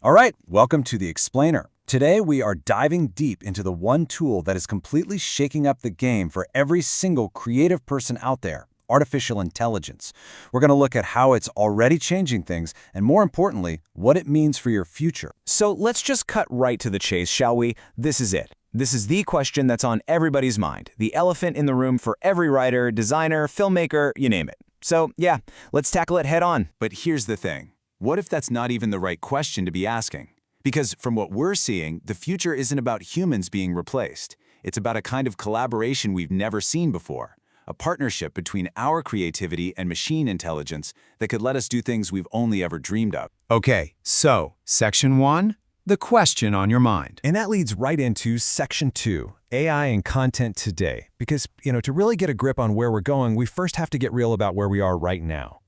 All right, welcome to The Explainer. Today we are diving deep into the one tool that is completely shaking up the game for every single creative person out there, artificial intelligence. We're going to look at how it's already changing things and, more importantly, what it means for your future. So let's just cut right to the chase, shall we? This is it. This is the question that's on everybody's mind, the elephant in the room for every writer, designer, filmmaker, you name it. So yeah, let's tackle it head on. But here's the thing. What if that's not even the right question to be asking? Because from what we're seeing, the future isn't about humans being replaced. It's about a kind of collaboration we've never seen before, a partnership between our creativity and machine intelligence that could let us do things we've only ever dreamed of. Okay, so Section 1, the question on your mind. And that leads right into Section 2, AI and content today. Because, to really get a grip on where we're going, we first have to get real about where we are right now.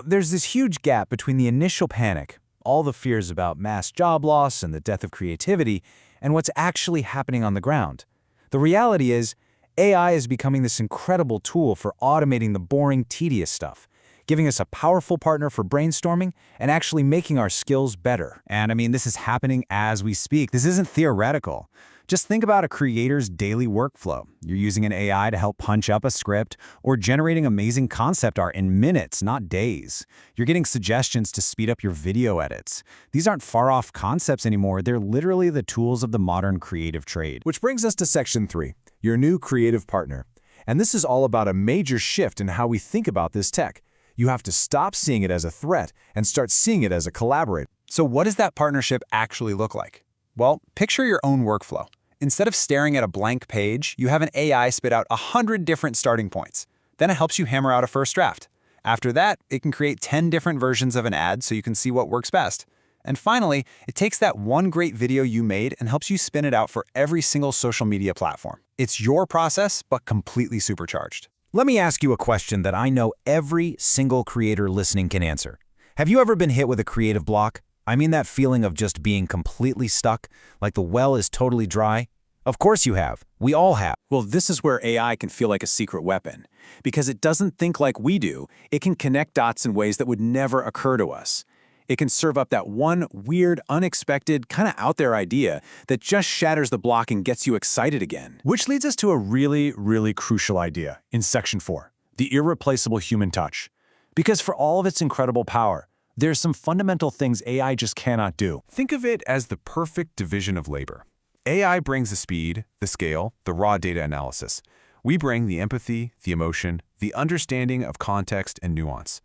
There's this huge gap between the initial panic, all the fears about mass job loss and the death of creativity, and what's actually happening on the ground. The reality is, AI is becoming this incredible tool for automating the boring, tedious stuff, giving us a powerful partner for brainstorming and actually making our skills better. And this is happening as we speak. This isn't theoretical. Just think about a creator's daily workflow. You're using an AI to help punch up a script or generating amazing concept art in minutes, not days. You're getting suggestions to speed up your video edits. These aren't far-off concepts anymore. They're literally the tools of the modern creative trade. Which brings us to Section 3, your new creative partner. And this is all about a major shift in how we think about this tech. You have to stop seeing it as a threat and start seeing it as a collaborator. So what does that partnership actually look like? Well, picture your own workflow. Instead of staring at a blank page, you have an AI spit out 100 different starting points. Then it helps you hammer out a first draft. After that, it can create 10 different versions of an ad so you can see what works best. And finally, it takes that one great video you made and helps you spin it out for every single social media platform. It's your process, but completely supercharged. Let me ask you a question that I know every single creator listening can answer. Have you ever been hit with a creative block? I mean that feeling of just being completely stuck, like the well is totally dry? Of course you have. We all have. Well, this is where AI can feel like a secret weapon. Because it doesn't think like we do, it can connect dots in ways that would never occur to us. It can serve up that one weird, unexpected, kind of out there idea that just shatters the block and gets you excited again. Which leads us to a really, really crucial idea in Section 4, the irreplaceable human touch. Because for all of its incredible power, there's some fundamental things AI just cannot do. Think of it as the perfect division of labor. AI brings the speed, the scale, the raw data analysis. We bring the empathy, the emotion, the understanding of context and nuance.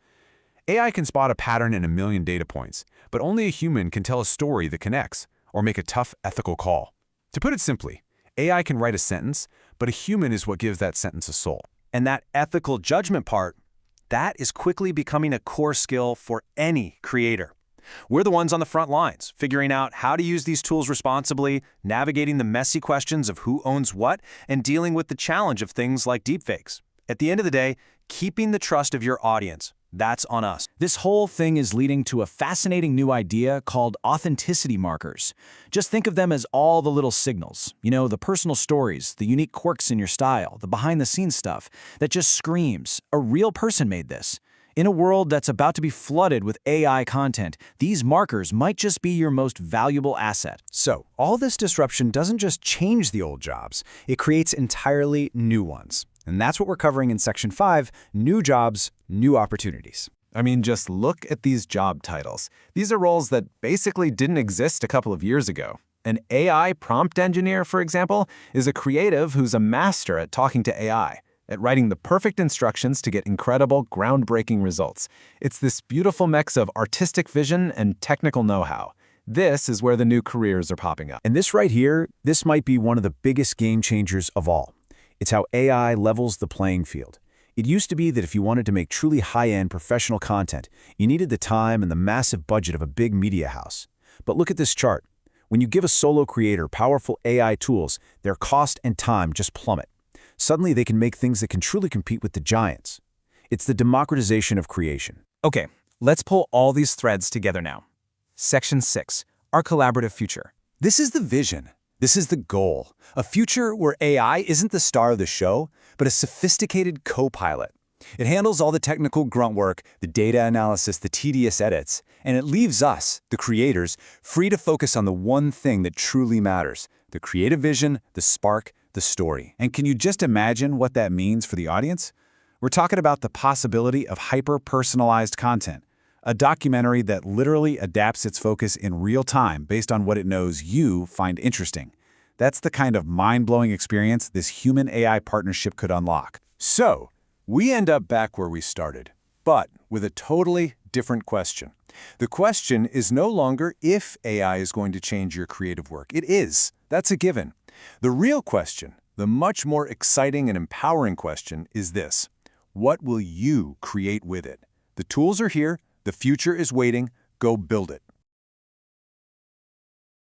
AI can spot a pattern in a million data points, but only a human can tell a story that connects or make a tough ethical call. To put it simply, AI can write a sentence, but a human is what gives that sentence a soul. And that ethical judgment part, that is quickly becoming a core skill for any creator. We're the ones on the front lines, figuring out how to use these tools responsibly, navigating the messy questions of who owns what, and dealing with the challenge of things like deepfakes. At the end of the day, keeping the trust of your audience, that's on us. This whole thing is leading to a fascinating new idea called authenticity markers. Just think of them as all the little signals, the personal stories, the unique quirks in your style, the behind-the-scenes stuff that just screams, a real person made this. In a world that's about to be flooded with AI content, these markers might just be your most valuable asset. So, all this disruption doesn't just change the old jobs, it creates entirely new ones. And that's what we're covering in Section 5, New Jobs, New Opportunities. Just look at these job titles. These are roles that basically didn't exist a couple of years ago. An AI prompt engineer, for example, is a creative who's a master at talking to AI, at writing the perfect instructions to get incredible, groundbreaking results. It's this beautiful mix of artistic vision and technical know-how. This is where the new careers are popping up. And this right here, this might be one of the biggest game changers of all. It's how AI levels the playing field. It used to be that if you wanted to make truly high-end professional content, you needed the time and the massive budget of a big media house. But look at this chart. When you give a solo creator powerful AI tools, their cost and time just plummet. Suddenly, they can make things that can truly compete with the giants. It's the democratization of creation. Okay, let's pull all these threads together now. Section 6, our collaborative future. This is the vision. This is the goal. A future where AI isn't the star of the show, but a sophisticated co-pilot. It handles all the technical grunt work, the data analysis, the tedious edits, and it leaves us, the creators, free to focus on the one thing that truly matters: the creative vision, the spark, the story. And can you just imagine what that means for the audience? We're talking about the possibility of hyper-personalized content, a documentary that literally adapts its focus in real time based on what it knows you find interesting. That's the kind of mind-blowing experience this human-AI partnership could unlock. So, we end up back where we started, but with a totally different question. The question is no longer if AI is going to change your creative work. It is. That's a given. The real question, the much more exciting and empowering question, is this: what will you create with it? The tools are here. The future is waiting. Go build it.